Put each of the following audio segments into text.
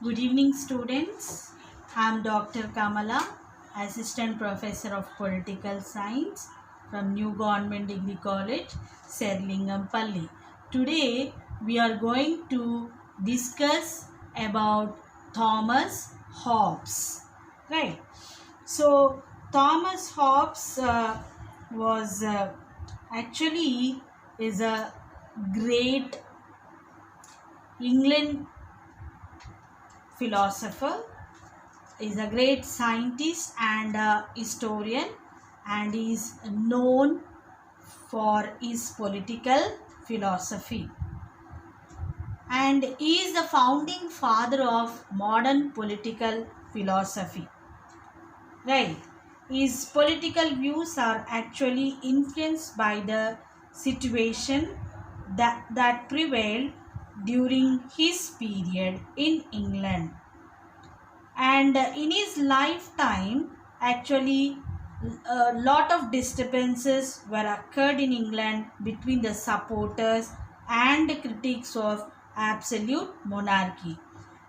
Good evening, students. I am Dr. Kamala, Assistant Professor of Political Science from New Government Degree College, Serlingampalli. Today, we are going to discuss about Thomas Hobbes. Right. So, Thomas Hobbes was actually is a great England philosopher, is a great scientist and historian, and is known for his political philosophy, and he is the founding father of modern political philosophy, right? His political views are actually influenced by the situation that prevailed during his period in England, and in his lifetime actually a lot of disturbances were occurred in England between the supporters and critics of absolute monarchy,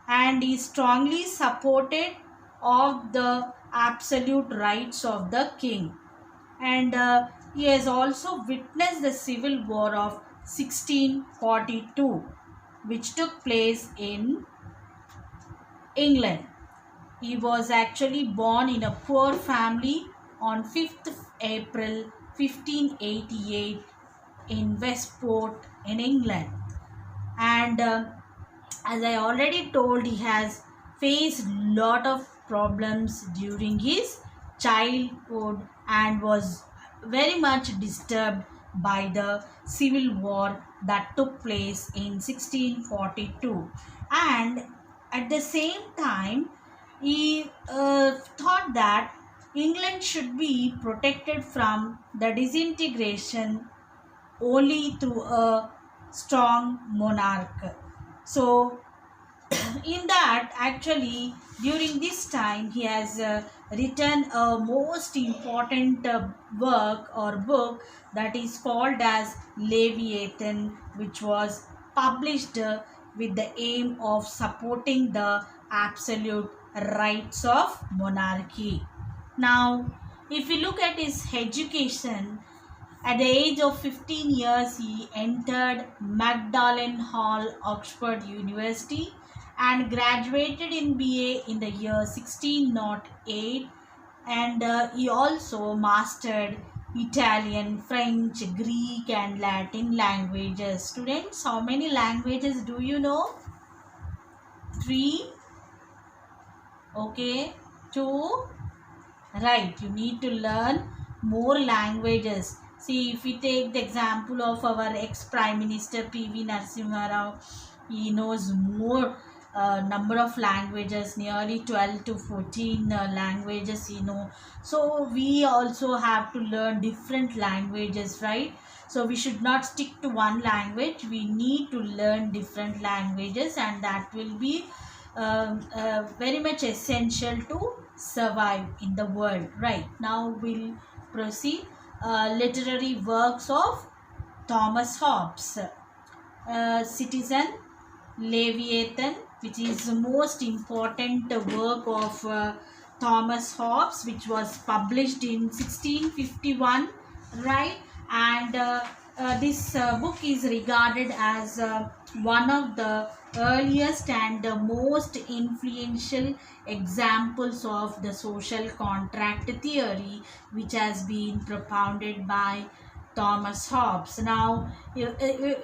and he strongly supported of the absolute rights of the king, and he has also witnessed the civil war of 1642 which took place in England. He was actually born in a poor family on 5th April 1588 in Westport in England. And as I already told, he has faced lot of problems during his childhood and was very much disturbed by the civil war that took place in 1642, and at the same time he thought that England should be protected from the disintegration only through a strong monarch. So, in that, actually, during this time, he has written a most important work or book that is called as Leviathan, which was published with the aim of supporting the absolute rights of monarchy. Now, if we look at his education, at the age of 15 years, he entered Magdalen Hall, Oxford University, and graduated in BA in the year 1608. And he also mastered Italian, French, Greek, and Latin languages. Students, how many languages do you know? 3. Okay. 2. Right. You need to learn more languages. See, if we take the example of our ex-Prime Minister P.V. Narasimha Rao, he knows more number of languages, nearly 12 to 14 languages he know. So, we also have to learn different languages, right? So, we should not stick to one language. We need to learn different languages, and that will be very much essential to survive in the world. Right, now we'll proceed. Literary works of Thomas Hobbes. Citizen, Leviathan, which is the most important work of Thomas Hobbes, which was published in 1651, right? And this book is regarded as one of the earliest and the most influential examples of the social contract theory, which has been propounded by Thomas Hobbes. Now,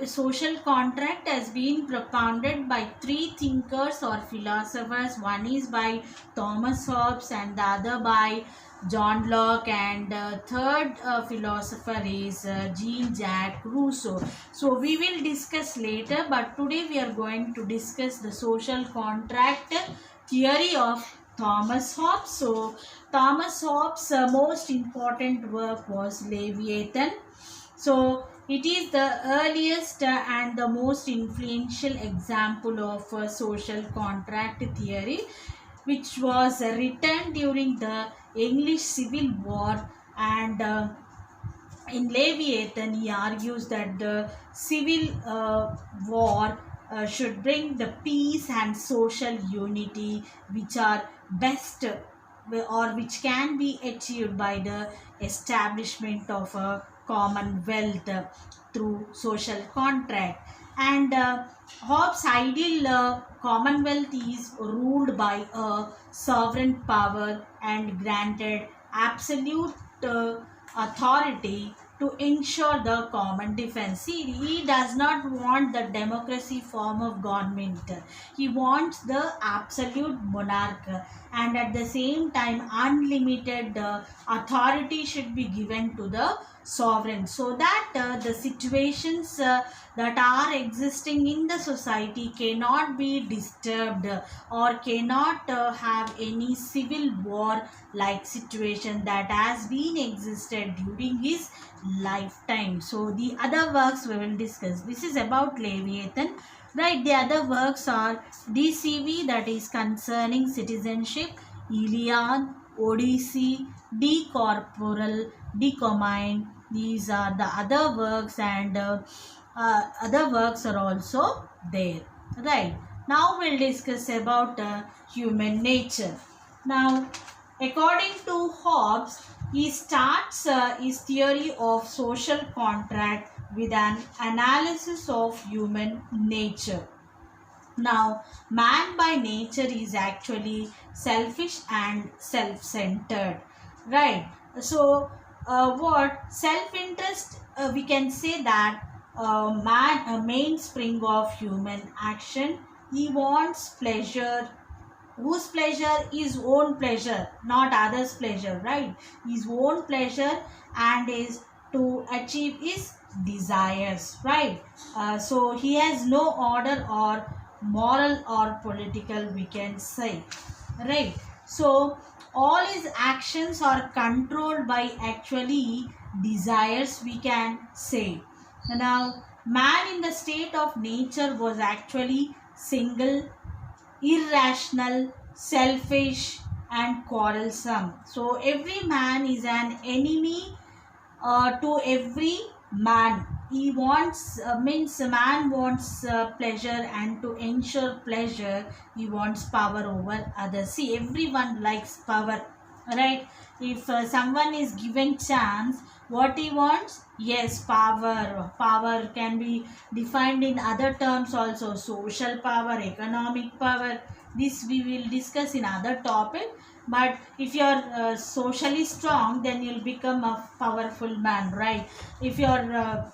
social contract has been propounded by 3 thinkers or philosophers. One is by Thomas Hobbes, and the other by John Locke, and third philosopher is Jean-Jacques Rousseau. So, we will discuss later, but today we are going to discuss the social contract theory of Thomas Hobbes. So, Thomas Hobbes' most important work was Leviathan. So, it is the earliest and the most influential example of social contract theory, which was written during the English Civil War, and in Leviathan he argues that the civil war should bring the peace and social unity which are best or which can be achieved by the establishment of a commonwealth through social contract. And Hobbes' ideal commonwealth is ruled by a sovereign power and granted absolute authority to ensure the common defense. See, he does not want the democracy form of government. He wants the absolute monarch, and at the same time unlimited authority should be given to the sovereign, so that the situations that are existing in the society cannot be disturbed or cannot have any civil war like situation that has been existed during his lifetime. So the other works we will discuss. This is about Leviathan, right? The other works are DCV, that is concerning citizenship, Iliad, Odyssey, De Corporal, De Comine. These are the other works, and other works are also there, right? Now we'll discuss about human nature. Now, according to Hobbes, he starts his theory of social contract with an analysis of human nature. Now, man by nature is actually selfish and self-centered, right? So, what self-interest, we can say that man, a mainspring of human action. He wants pleasure. Whose pleasure? His own pleasure, not others' pleasure, right? His own pleasure, and is to achieve his desires, right? So he has no order or moral or political, we can say, right? So all his actions are controlled by actually desires, we can say. Now, man in the state of nature was actually single, irrational, selfish, and quarrelsome. So every man is an enemy to every man. He wants, means man wants pleasure, and to ensure pleasure, he wants power over others. See, everyone likes power, right? If someone is given chance, what he wants? Yes, power. Power can be defined in other terms also. Social power, economic power. This we will discuss in other topic. But if you are socially strong, then you'll become a powerful man, right? If you are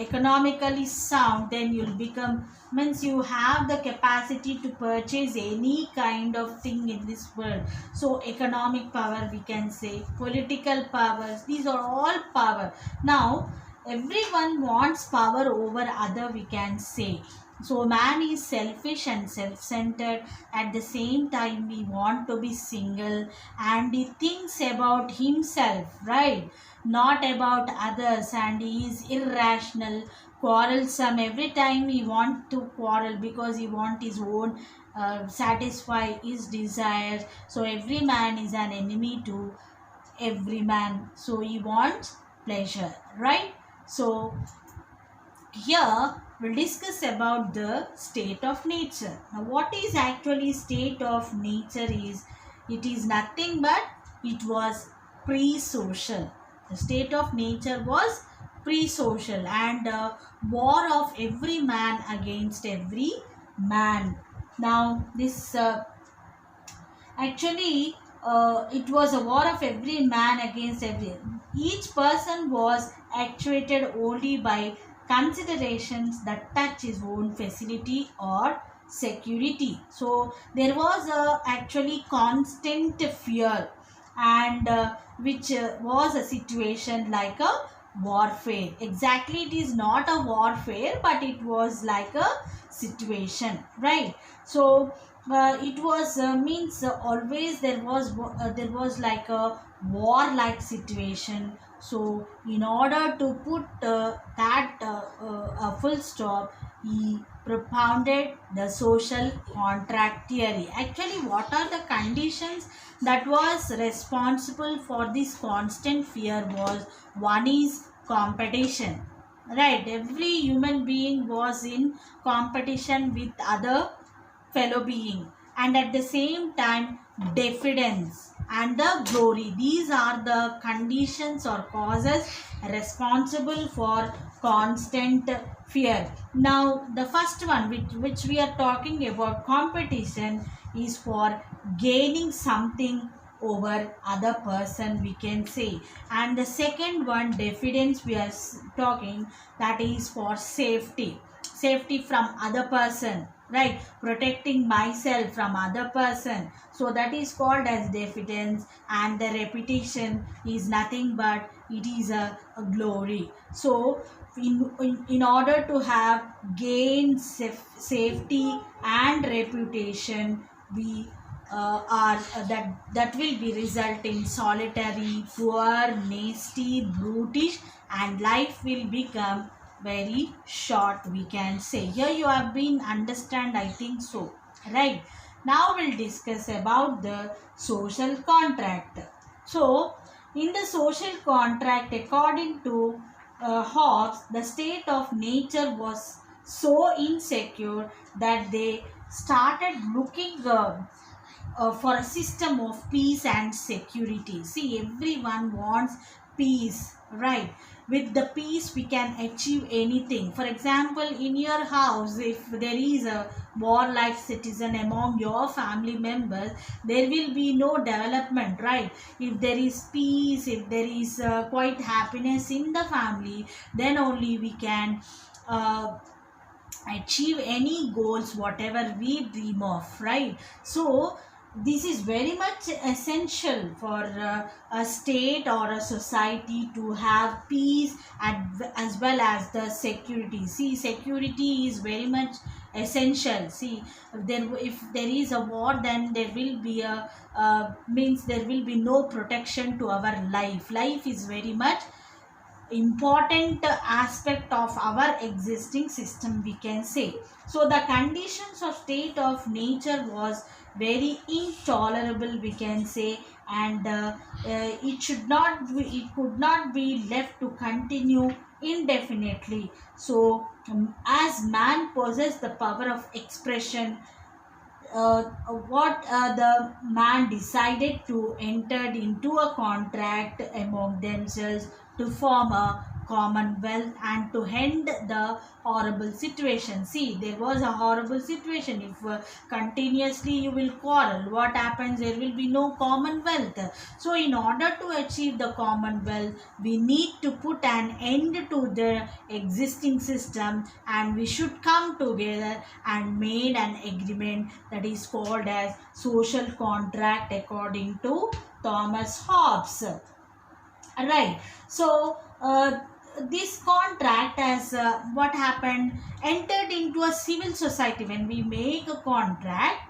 economically sound, then you'll become, means you have the capacity to purchase any kind of thing in this world. So economic power, we can say, political powers, these are all power. Now everyone wants power over other, we can say. So man is selfish and self-centered. At the same time, we want to be single, and he thinks about himself, right? Not about others, and he is irrational, quarrelsome. Every time he wants to quarrel because he wants his own satisfy his desires. So every man is an enemy to every man. So he wants pleasure, right? So here we'll discuss about the state of nature. Now, what is actually state of nature is, it is nothing but it was pre-social. The state of nature was pre-social, and war of every man against every man. Now this actually it was a war of every man against every. Each person was actuated only by considerations that touch his own facility or security. So there was a actually constant fear, and which was a situation like a warfare. Exactly, it is not a warfare, but it was like a situation, right? So it was means always there was like a war like situation. So in order to put that a full stop, he propounded the social contract theory. Actually, what are the conditions that was responsible for this constant fear was, one is competition, right? Every human being was in competition with other fellow being, and at the same time diffidence and the glory, these are the conditions or causes responsible for constant fear. Now the first one, which we are talking about, competition, is for gaining something over other person, we can say. And the second one, diffidence, we are talking, that is for safety from other person, right? Protecting myself from other person, so that is called as diffidence. And the repetition is nothing but it is a glory. So in order to have gain safety and reputation, we are that will be result in solitary, poor, nasty, brutish, and life will become very short, we can say. Here you have been understand, I think so, right? Now we'll discuss about the social contract. So in the social contract, according to Hobbes, the state of nature was so insecure that they started looking for a system of peace and security. See, everyone wants peace, right? With the peace, we can achieve anything. For example, in your house, if there is a warlike citizen among your family members, there will be no development, right? If there is peace, if there is quite happiness in the family, then only we can achieve any goals whatever we dream of, right? So this is very much essential for a state or a society to have peace as well as the security. See, security is very much essential. See, if there is a war, then there will be a means there will be no protection to our life is very much important aspect of our existing system, we can say. So the conditions of state of nature was very intolerable, we can say. And it could not be left to continue indefinitely. So as man possessed the power of expression, what the man decided to enter into a contract among themselves to form a commonwealth and to end the horrible situation. See, there was a horrible situation. If continuously you will quarrel, what happens? There will be no commonwealth. So in order to achieve the commonwealth, we need to put an end to the existing system, and we should come together and made an agreement that is called as social contract according to Thomas Hobbes. Right. So this contract has what happened, entered into a civil society. When we make a contract,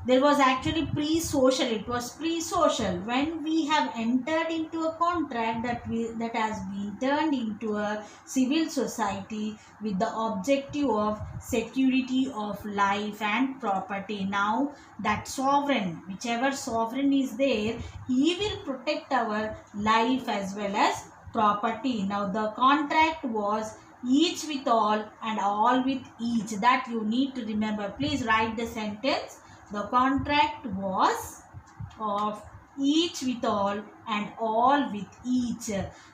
there was actually pre-social, it was pre-social. When we have entered into a contract, that has been turned into a civil society with the objective of security of life and property. Now that sovereign, whichever sovereign is there, he will protect our life as well as property. Now the contract was each with all and all with each. That you need to remember. Please write the sentence. The contract was of each with all and all with each.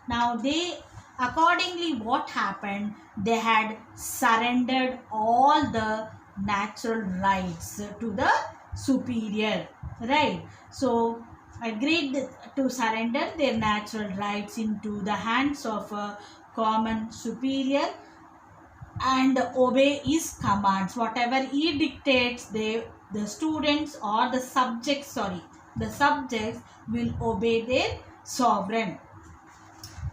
Now they accordingly, what happened? They had surrendered all the natural rights to the superior, right? So agreed to surrender their natural rights into the hands of a common superior and obey his commands. Whatever he dictates, the students or the subjects will obey their sovereign.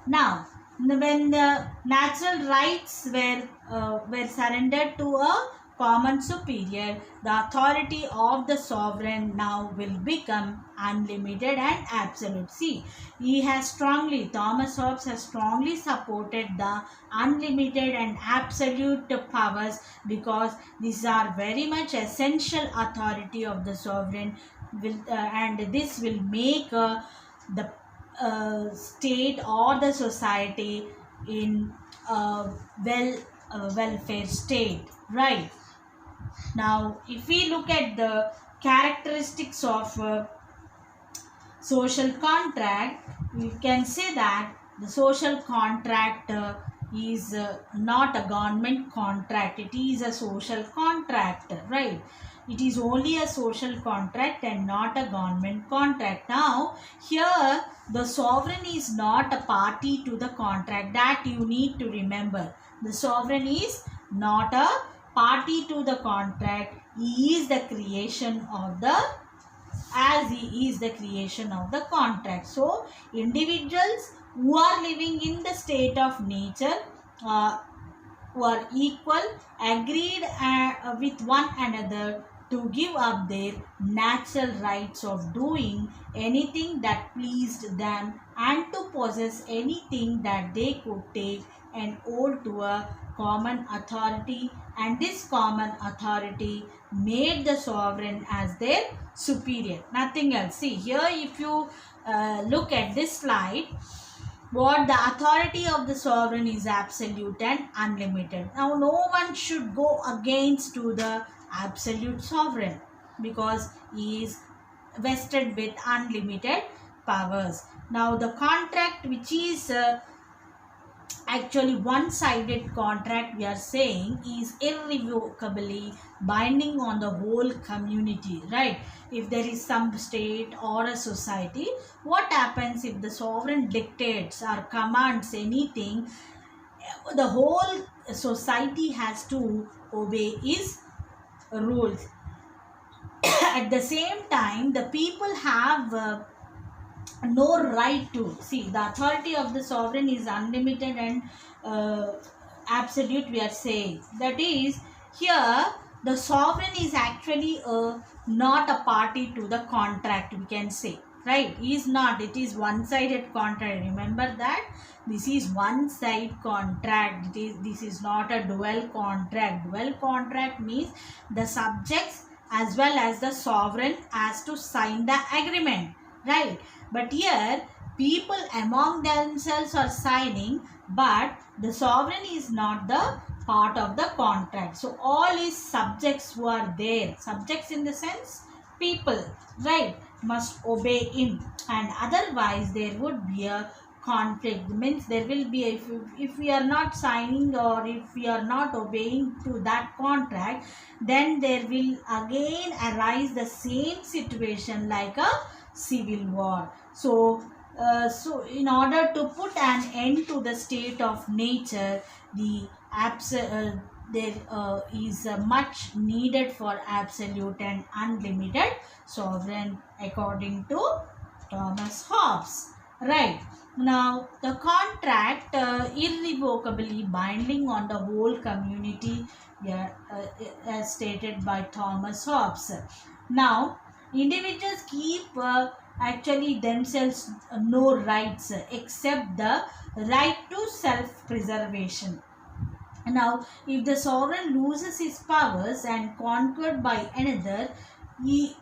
Now when the natural rights were surrendered to a common superior, the authority of the sovereign now will become unlimited and absolute. See, Thomas Hobbes has strongly supported the unlimited and absolute powers, because these are very much essential authority of the sovereign, and this will make the state or the society in a welfare state, right? Now, if we look at the characteristics of social contract, we can say that the social contract is not a government contract, it is a social contract, right? It is only a social contract and not a government contract. Now here the sovereign is not a party to the contract, that you need to remember. The sovereign is not a party to the contract, he is the creation of the, as he is the creation of the contract. So individuals who are living in the state of nature, who are equal, agreed with one another to give up their natural rights of doing anything that pleased them and to possess anything that they could take and hold to a common authority, and this common authority made the sovereign as their superior, nothing else. See here, if you look at this slide, what the authority of the sovereign is absolute and unlimited. Now no one should go against to the absolute sovereign because he is vested with unlimited powers. Now the contract, which is actually one-sided contract, we are saying, is irrevocably binding on the whole community, right? If there is some state or a society, what happens if the sovereign dictates or commands anything, the whole society has to obey his rules. At the same time, the people have no right to, see, the authority of the sovereign is unlimited and absolute, we are saying. That is, here the sovereign is actually not a party to the contract, we can say, right? He is not, it is one-sided contract. Remember that this is one-side contract. This is not a dual contract. Dual contract means the subjects as well as the sovereign has to sign the agreement, right? But here people among themselves are signing, but the sovereign is not the part of the contract. So all his subjects who are there, subjects in the sense people, right, must obey him, and otherwise there would be a conflict. Means there will be a, if we are not signing or if we are not obeying to that contract, then there will again arise the same situation like a civil war. So in order to put an end to the state of nature, there is much needed for absolute and unlimited sovereign, according to Thomas Hobbes, right? Now the contract irrevocably binding on the whole community, as stated by Thomas Hobbes. Now individuals keep actually themselves no rights except the right to self-preservation. Now if the sovereign loses his powers and conquered by another, he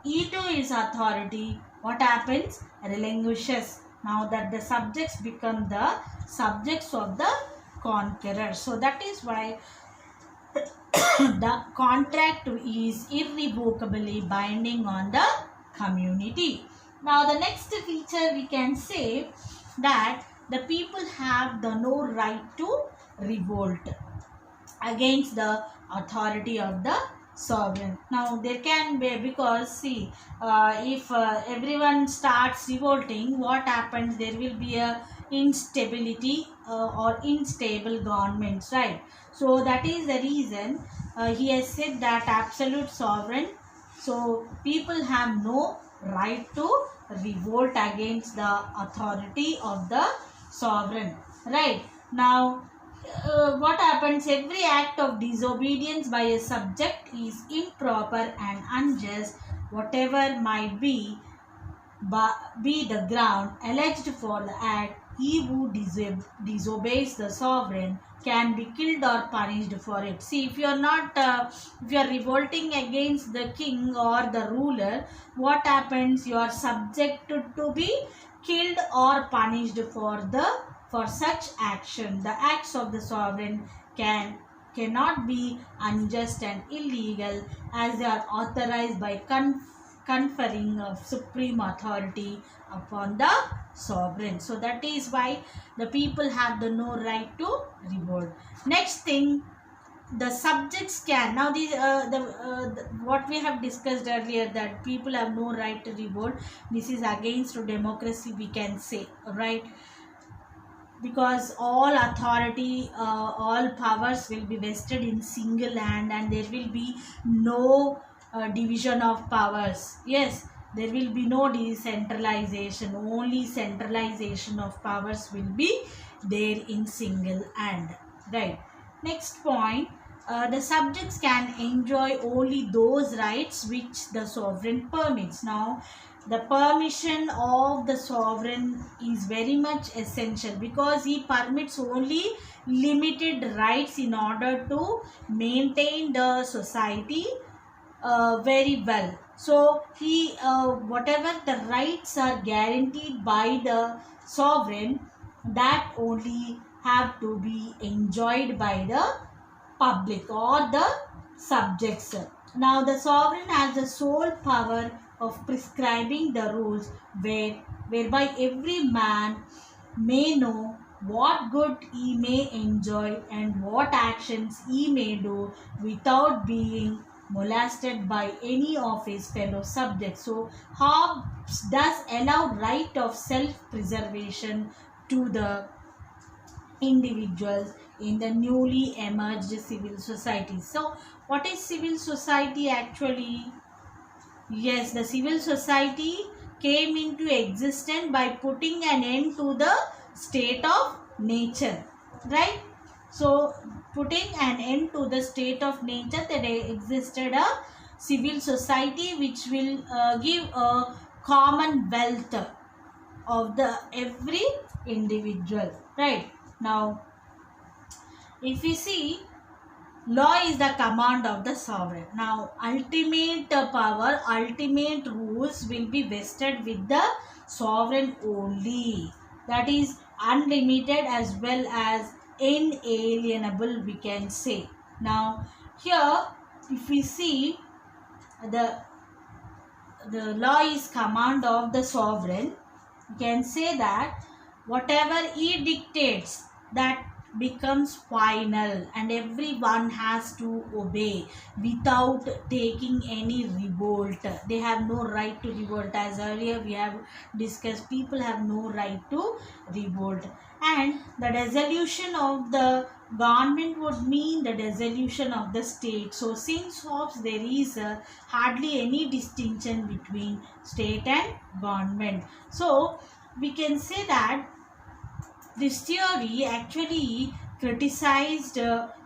to his authority, what happens? Relinquishes. Now that the subjects become the subjects of the conqueror. So that is why the contract is irrevocably binding on the community. Now the next feature, we can say that the people have the no right to revolt against the authority of the sovereign. Now there can be, because see, if everyone starts revolting, what happens? There will be a instability or unstable governments, right? So that is the reason he has said that absolute sovereign, so people have no right to revolt against the authority of the sovereign, right? Now what happens? Every act of disobedience by a subject is improper and unjust, whatever might be the ground alleged for the act. He who disobeys the sovereign can be killed or punished for it. See, if you are not, if you are revolting against the king or the ruler, what happens? You are subject to be killed or punished for the For such action, the acts of the sovereign cannot be unjust and illegal, as they are authorized by conferring of supreme authority upon the sovereign. So that is why the people have the no right to revolt. Next thing, the subjects can, now these what we have discussed earlier, that people have no right to revolt. This is against democracy, we can say, right? Because all authority, all powers will be vested in single hand, and there will be no division of powers. Yes, there will be no decentralization, only centralization of powers will be there in single hand, right? Next point, the subjects can enjoy only those rights which the sovereign permits. Now, the permission of the sovereign is very much essential, because he permits only limited rights in order to maintain the society very well. So he whatever the rights are guaranteed by the sovereign, that only have to be enjoyed by the public or the subjects. Now the sovereign has the sole power of prescribing the rules whereby every man may know what good he may enjoy and what actions he may do without being molested by any of his fellow subjects. So Hobbes does allow right of self-preservation to the individuals in the newly emerged civil society. So what is civil society actually? Yes, the civil society came into existence by putting an end to the state of nature, right? So putting an end to the state of nature, that existed a civil society which will give a common wealth of the every individual, right? Now if we see, law is the command of the sovereign. Now ultimate power, ultimate rules will be vested with the sovereign only, that is unlimited as well as inalienable, we can say. Now here if we see, the law is command of the sovereign, we can say that whatever he dictates, that becomes final, and everyone has to obey without taking any revolt. They have no right to revolt, as earlier we have discussed. People have no right to revolt, and the dissolution of the government would mean the dissolution of the state. So since Hobbes, there is hardly any distinction between state and government. So we can say that this theory actually criticized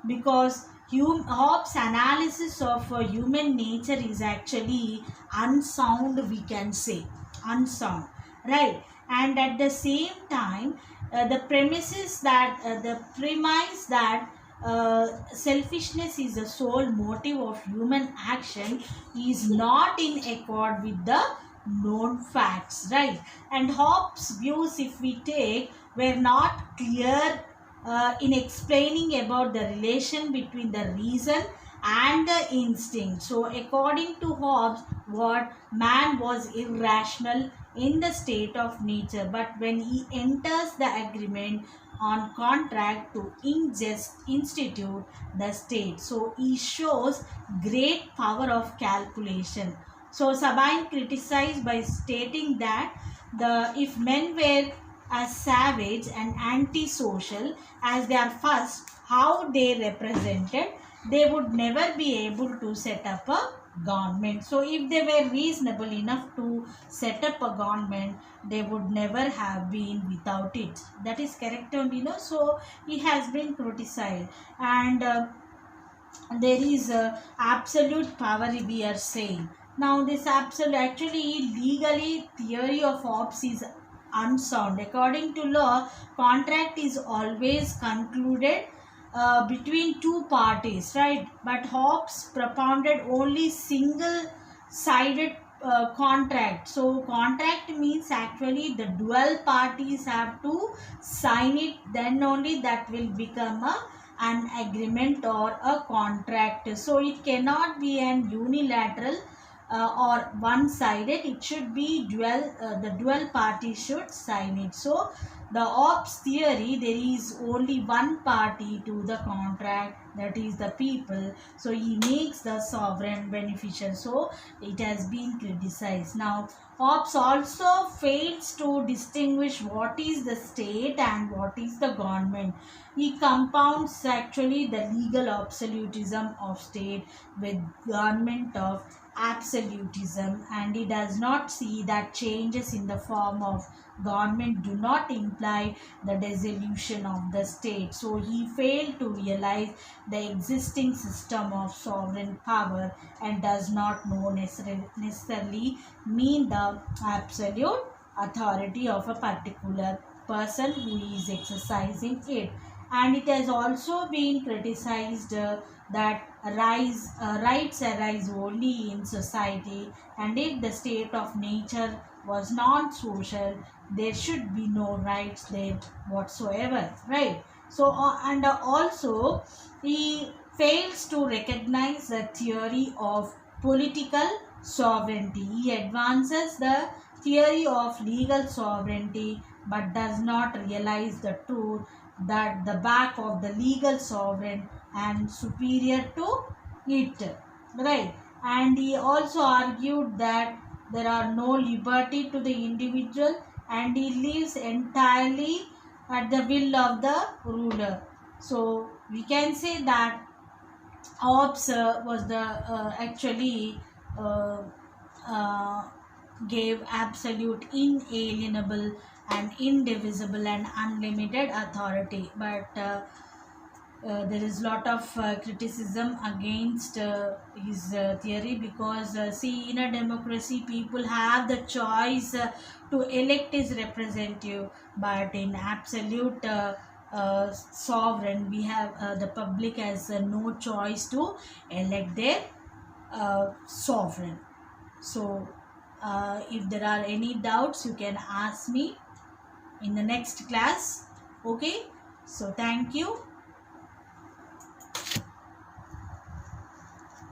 because Hobbes' analysis of human nature is actually unsound, we can say, unsound, right? And at the same time, the premise that selfishness is the sole motive of human action is not in accord with the known facts, right? And Hobbes' views, if we take, were not clear in explaining about the relation between the reason and the instinct. So according to Hobbes, what man was irrational in the state of nature, but when he enters the agreement on contract to institute the state, so he shows great power of calculation. So Sabine criticized by stating that if men were as savage and antisocial as they are first, how they represented, they would never be able to set up a government. So if they were reasonable enough to set up a government, they would never have been without it. That is correct only, no? So he has been criticized, and there is absolute power, we are saying. Now this absolute, actually legally, theory of Hobbes is unsound. According to law, contract is always concluded between two parties, right? But Hobbes propounded only single-sided contract. So contract means actually the dual parties have to sign it, then only that will become an agreement or a contract. So it cannot be an unilateral or one-sided. It should be dual. The dual party should sign it. So the Hobbes theory, there is only one party to the contract, that is the people. So he makes the sovereign beneficial. So it has been criticized. Now Hobbes also fails to distinguish what is the state and what is the government. He compounds actually the legal absolutism of state with government of absolutism, and he does not see that changes in the form of government do not imply the dissolution of the state. So he failed to realize the existing system of sovereign power and does not know necessarily mean the absolute authority of a particular person who is exercising it. And it has also been criticized that rights arise only in society, and if the state of nature was non-social, there should be no rights there whatsoever, right? So and also he fails to recognize the theory of political sovereignty. He advances the theory of legal sovereignty but does not realize the truth that the back of the legal sovereign and superior to it, right? And he also argued that there are no liberty to the individual and he lives entirely at the will of the ruler. So we can say that Hobbes was the actually uh, uh, gave absolute, inalienable, and indivisible and unlimited authority. But there is lot of criticism against his theory, because see, in a democracy people have the choice to elect his representative, but in absolute sovereign we have the public has no choice to elect their sovereign. So if there are any doubts, you can ask me in the next class. Okay, so thank you.